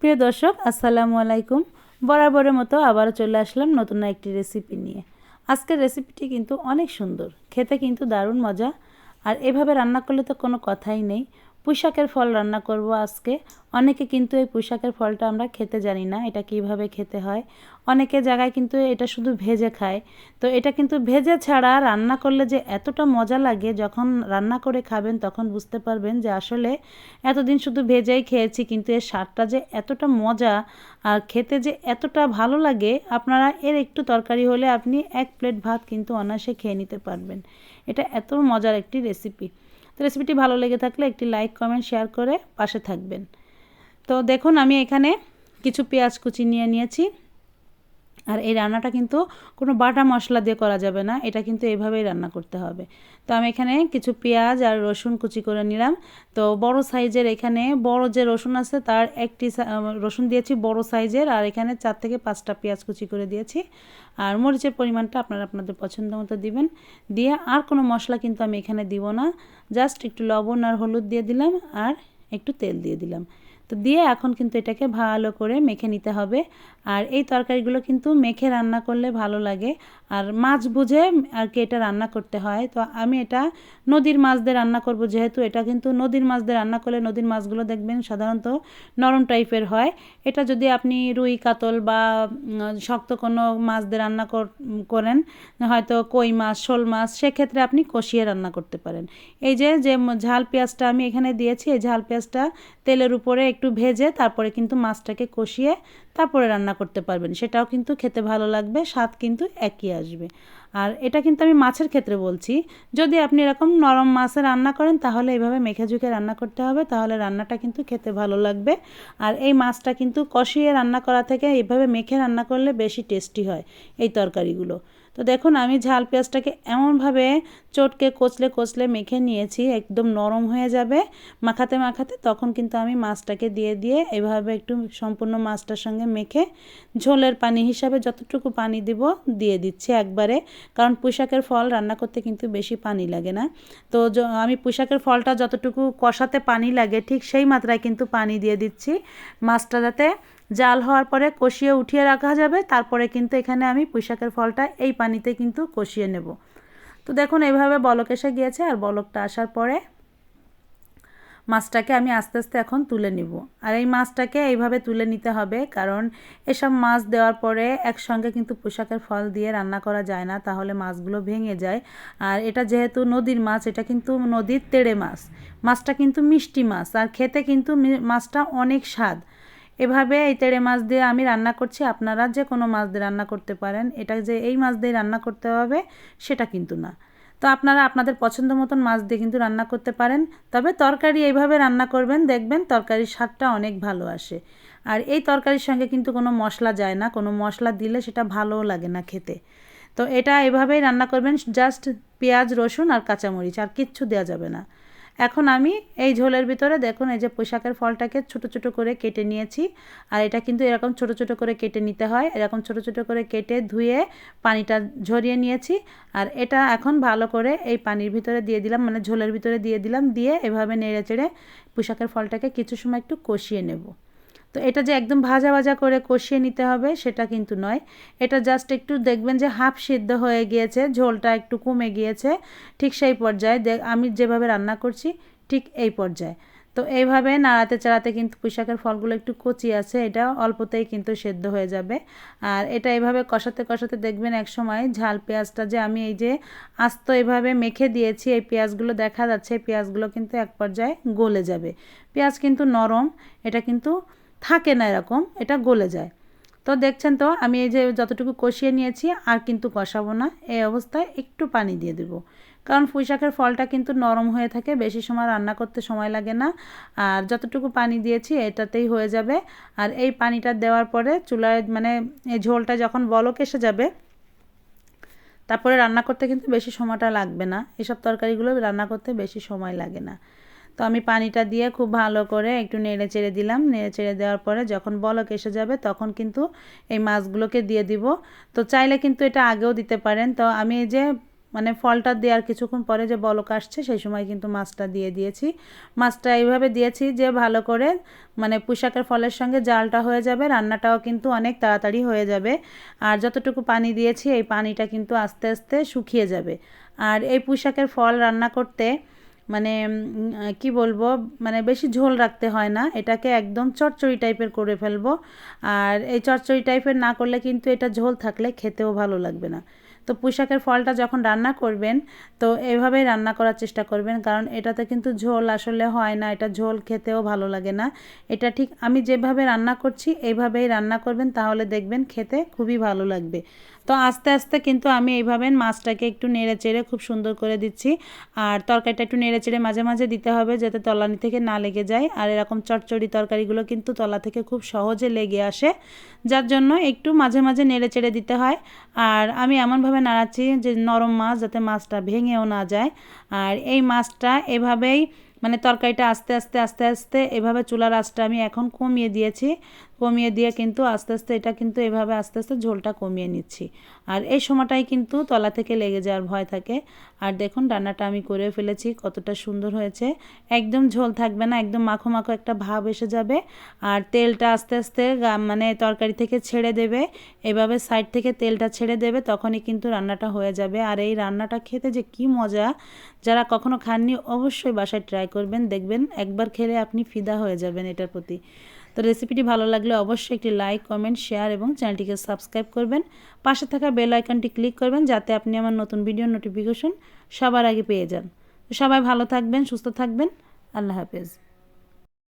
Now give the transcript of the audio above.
প্রিয় দর্শক আসসালামু আলাইকুম। বরাবরের মতো আবারও চলে আসলাম নতুন একটি রেসিপি নিয়ে। আজকের রেসিপিটি কিন্তু অনেক সুন্দর, খেতে কিন্তু দারুণ মজা। আর এভাবে রান্না করলে তো কোনো কথাই নেই। পুঁইশাকের ফল রান্না করব আজকে। অনেকে কিন্তু এই পুঁইশাকের ফলটা আমরা খেতে জানি না এটা কিভাবে খেতে হয়। অনেকে জায়গায় কিন্তু এটা শুধু ভেজে খায়। তো এটা কিন্তু ভেজে ছাড়া রান্না করলে যে এতটা মজা লাগে, যখন রান্না করে খাবেন তখন বুঝতে পারবেন যে আসলে এতদিন শুধু ভেজেই খেয়েছি, কিন্তু এর স্বাদটা যে এতটা মজা আর খেতে যে এতটা ভালো লাগে, আপনারা এর একটু তরকারি হলে আপনি এক প্লেট ভাত কিন্তু অনায়াসে খেয়ে নিতে পারবেন। এটা এত মজার একটি রেসিপি। তো রেসিপিটি ভালো লেগে থাকলে একটি লাইক কমেন্ট শেয়ার করে পাশে থাকবেন। তো দেখুন আমি এখানে কিছু পেঁয়াজ কুচি নিয়ে নিয়েছি। আর এই রান্নাটা কিন্তু কোনো বাটা মশলা দিয়ে করা যাবে না, এটা কিন্তু এইভাবেই রান্না করতে হবে। তো আমি এখানে কিছু পেঁয়াজ আর রসুন কুচি করে নিলাম। তো বড় সাইজের, এখানে বড় যে রসুন আছে তার একটি রসুন দিয়েছি বড় সাইজের, আর এখানে 4 থেকে 5টা পেঁয়াজ কুচি করে দিয়েছি। আর মরিচের পরিমাণটা আপনারা আপনাদের পছন্দ মতো দিবেন। দিয়ে আর কোনো মশলা কিন্তু আমি এখানে দিব না, জাস্ট একটু লবণ আর হলুদ দিয়ে দিলাম আর একটু তেল দিয়ে দিলাম। তো দিয়ে এখন কিন্তু এটাকে ভালো করে মেখে নিতে হবে। আর এই তরকারিগুলো কিন্তু মেখে রান্না করলে ভালো লাগে। আর মাছ বুঝে আর কি এটা রান্না করতে হয়। তো আমি এটা নদীর মাছ দিয়ে রান্না করব, যেহেতু এটা কিন্তু নদীর মাছ দিয়ে রান্না করলে নদীর মাছগুলো দেখবেন সাধারণত নরম টাইপের হয়। এটা যদি আপনি রুই কাতল বা শক্ত কোনো মাছ দিয়ে রান্না করেন, হয়তো কই মাছ শোল মাছ, সেক্ষেত্রে আপনি কষিয়ে রান্না করতে পারেন। এই যে যে ঝাল পেঁয়াজটা আমি এখানে দিয়েছি, এই ঝাল পেঁয়াজটা তেলের উপরে একটু ভেজে তারপরে কিন্তু মাছটাকে কষিয়ে তারপরে রান্না করতে পারবেন, সেটাও কিন্তু খেতে ভালো লাগবে, স্বাদ কিন্তু একই আসবে। আর এটা কিন্তু আমি মাছের ক্ষেত্রে বলছি। যদি আপনি এরকম নরম মাছে রান্না করেন তাহলে এইভাবে মেখে ঝুঁকে রান্না করতে হবে, তাহলে রান্নাটা কিন্তু খেতে ভালো লাগবে। আর এই মাছটা কিন্তু কষিয়ে রান্না করা থেকে এইভাবে মেখে রান্না করলে বেশি টেস্টি হয় এই তরকারিগুলো। তো দেখুন আমি ঝাল পেঁয়াজটাকে এমনভাবে চটকে কচলে কচলে মেখে নিয়েছি, একদম নরম হয়ে যাবে মাখাতে মাখাতে, তখন কিন্তু আমি মাছটাকে দিয়ে দিয়ে এভাবে একটু সম্পূর্ণ মাছটার সঙ্গে মেখে ঝোলের পানি হিসাবে যতটুকু পানি দিব দিয়ে দিচ্ছি একবারে। কারণ পুঁইশাকের ফল রান্না করতে কিন্তু বেশি পানি লাগে না। তো আমি পুঁইশাকের ফলটা যতটুকু কষাতে পানি লাগে ঠিক সেই মাত্রায় কিন্তু পানি দিয়ে দিচ্ছি, মাছটা যাতে জাল হওয়ার পরে কষিয়ে উঠিয়ে রাখা যাবে। তারপরে কিন্তু এখানে আমি পুঁইশাকের ফলটা এই পানিতে কিন্তু কষিয়ে নেব। তো দেখুন এইভাবে বলক এসে গিয়েছে, আর বলকটা আসার পরে মাছটাকে আমি আস্তে আস্তে এখন তুলে নিব। আর এই মাছটাকে এইভাবে তুলে নিতে হবে, কারণ এসব মাছ দেওয়ার পরে একসঙ্গে কিন্তু পুঁইশাকের ফল দিয়ে রান্না করা যায় না, তাহলে মাছগুলো ভেঙে যায়। আর এটা যেহেতু নদীর মাছ, এটা কিন্তু নদীর তেড়ে মাছ, মাছটা কিন্তু মিষ্টি মাছ, আর খেতে কিন্তু মাছটা অনেক স্বাদ। এভাবে এই তেড়ে মাছ দিয়ে আমি রান্না করছি, আপনারা যে কোনো মাছ দিয়ে রান্না করতে পারেন, এটা যে এই মাছ দিয়ে রান্না করতে হবে সেটা কিন্তু না। তো আপনারা আপনাদের পছন্দ মতন মাছ দিয়ে কিন্তু রান্না করতে পারেন, তবে তরকারি এইভাবে রান্না করবেন, দেখবেন তরকারির স্বাদটা অনেক ভালো আসে। আর এই তরকারির সঙ্গে কিন্তু কোনো মশলা যায় না, কোনো মশলা দিলে সেটা ভালোও লাগে না খেতে। তো এটা এভাবেই রান্না করবেন, জাস্ট পেঁয়াজ রসুন আর কাঁচামরিচ, আর কিচ্ছু দেওয়া যাবে না। এখন আমি এই ঝোলের ভিতরে দেখুন এই যে পুঁইশাকের ফলটাকে ছোট ছোট করে কেটে নিয়েছি। আর এটা কিন্তু এরকম ছোট ছোট করে কেটে নিতে হয়, এরকম ছোট ছোট করে কেটে ধুয়ে পানিটা ঝরিয়ে নিয়েছি। আর এটা এখন ভালো করে এই পানির ভিতরে দিয়ে দিলাম, মানে ঝোলের ভিতরে দিয়ে দিলাম, দিয়ে এভাবে নেড়ে চেড়ে পুঁইশাকের ফলটাকে কিছু সময় একটু কষিয়ে নেব। তো এটা যে একদম ভাজা ভাজা করে কষিয়ে নিতে হবে সেটা কিন্তু নয়, এটা জাস্ট একটু দেখবেন যে হাফ সিদ্ধ হয়ে গিয়েছে, ঝোলটা একটু কমে গিয়েছে, ঠিক সেই পর্যায়ে আমি যেভাবে রান্না করছি ঠিক এই পর্যায়ে। তো এইভাবে নাড়াতে চাড়াতে কিন্তু পুঁইশাকের ফলগুলো একটু কচি আছে, এটা অল্পতেই কিন্তু সেদ্ধ হয়ে যাবে। আর এটা এভাবে কষাতে কষাতে দেখবেন এক সময় ঝাল পেঁয়াজটা যে আমি এই যে আস্ত এভাবে মেখে দিয়েছি, এই পেঁয়াজগুলো দেখা যাচ্ছে, পেঁয়াজগুলো কিন্তু এক পর্যায়ে গলে যাবে। পেঁয়াজ কিন্তু নরম, এটা কিন্তু থাকে না এরকম, এটা গলে যায়। তো দেখছেন তো আমি এই যে যতটুকু কষিয়ে নিয়েছি আর কিন্তু কষাবো না, এই অবস্থায় একটু পানি দিয়ে দেব, কারণ পুঁইশাকের ফলটা কিন্তু নরম হয়ে থাকে, বেশি সময় রান্না করতে সময় লাগে না। আর যতটুকু পানি দিয়েছি এটাতেই হয়ে যাবে। আর এই পানিটা দেওয়ার পরে চুলায় মানে এই ঝোলটা যখন বলক এসে যাবে, তারপরে রান্না করতে কিন্তু বেশি সময়টা লাগবে না, এসব তরকারিগুলো রান্না করতে বেশি সময় লাগে না। তো আমি পানিটা দিয়ে খুব ভালো করে একটু নেড়ে চেড়ে দিলাম, নেড়ে চেড়ে দেওয়ার পরে যখন বলক এসে যাবে তখন কিন্তু এই মাছগুলোকে দিয়ে দিব। তো চাইলে কিন্তু এটা আগেও দিতে পারেন। তো আমি এই যে মানে ফলটা দেওয়ার কিছুক্ষণ পরে যে বলক আসছে সেই সময় কিন্তু মাছটা দিয়ে দিয়েছি। মাছটা এইভাবে দিয়েছি যে ভালো করে মানে পুঁইশাকের ফলের সঙ্গে জালটা হয়ে যাবে, রান্নাটাও কিন্তু অনেক তাড়াতাড়ি হয়ে যাবে। আর যতটুকু পানি দিয়েছি এই পানিটা কিন্তু আস্তে আস্তে শুকিয়ে যাবে। আর এই পুঁইশাকের ফল রান্না করতে মানে কি বলবো, মানে বেশি ঝোল রাখতে হয় না, এটাকে একদম চচ্চড়ি টাইপের করে ফেলবো। আর এই চচ্চড়ি টাইপের না করলে কিন্তু এটা ঝোল থাকলে খেতেও ভালো লাগবে না। তো পুঁইশাকের ফলটা যখন রান্না করবেন তো এভাবেই রান্না করার চেষ্টা করবেন, কারণ এটাতে কিন্তু ঝোল আসলে হয় না, এটা ঝোল খেতেও ভালো লাগে না। এটা ঠিক আমি যেভাবে রান্না করছি এইভাবেই রান্না করবেন, তাহলে দেখবেন খেতে খুবই ভালো লাগবে। তো আস্তে আস্তে কিন্তু আমি এইভাবে মাছটাকে একটু নেড়ে চেড়ে খুব সুন্দর করে দিচ্ছি। আর তরকারিটা একটু নেড়ে চেড়ে মাঝে মাঝে দিতে হবে যাতে তলানি থেকে না লেগে যায়। আর এরকম চচ্চড়ি তরকারিগুলো কিন্তু তলা থেকে খুব সহজে লেগে আসে, যার জন্য একটু মাঝে মাঝে নেড়ে চেড়ে দিতে হয়। আর আমি এমনভাবে নাড়াচ্ছি যে নরম মাছ যাতে মাছটা ভেঙেও না যায়। আর এই মাছটা এভাবেই মানে তরকারিটা আস্তে আস্তে আস্তে আস্তে এভাবে চুলার আঁচটা আমি এখন কমিয়ে দিয়েছি, কমিয়ে দিয়ে কিন্তু আস্তে আস্তে এটা কিন্তু এভাবে আস্তে আস্তে ঝোলটা কমিয়ে নিচ্ছি। আর এই সময়টাই কিন্তু তলা থেকে লেগে যাওয়ার ভয় থাকে। আর দেখুন রান্নাটা আমি করে ফেলেছি, কতটা সুন্দর হয়েছে। একদম ঝোল থাকবে না, একদম মাখো মাখো একটা ভাব এসে যাবে। আর তেলটা আস্তে আস্তে মানে তরকারি থেকে ছেড়ে দেবে, এভাবে সাইড থেকে তেলটা ছেড়ে দেবে, তখনই কিন্তু রান্নাটা হয়ে যাবে। আর এই রান্নাটা খেতে যে কি মজা, যারা কখনো খাননি অবশ্যই বাসায় ট্রাই করবেন, দেখবেন একবার খেলে আপনি ফিদা হয়ে যাবেন এটার প্রতি। তো রেসিপিটি ভালো লাগলে অবশ্যই একটি লাইক, কমেন্ট, শেয়ার এবং চ্যানেলটিকে সাবস্ক্রাইব করবেন। পাশে থাকা বেল আইকনটি ক্লিক করবেন যাতে আপনি আমার নতুন ভিডিওর নোটিফিকেশন সবার আগে পেয়ে যান। তো সবাই ভালো থাকবেন, সুস্থ থাকবেন। আল্লাহ হাফেজ।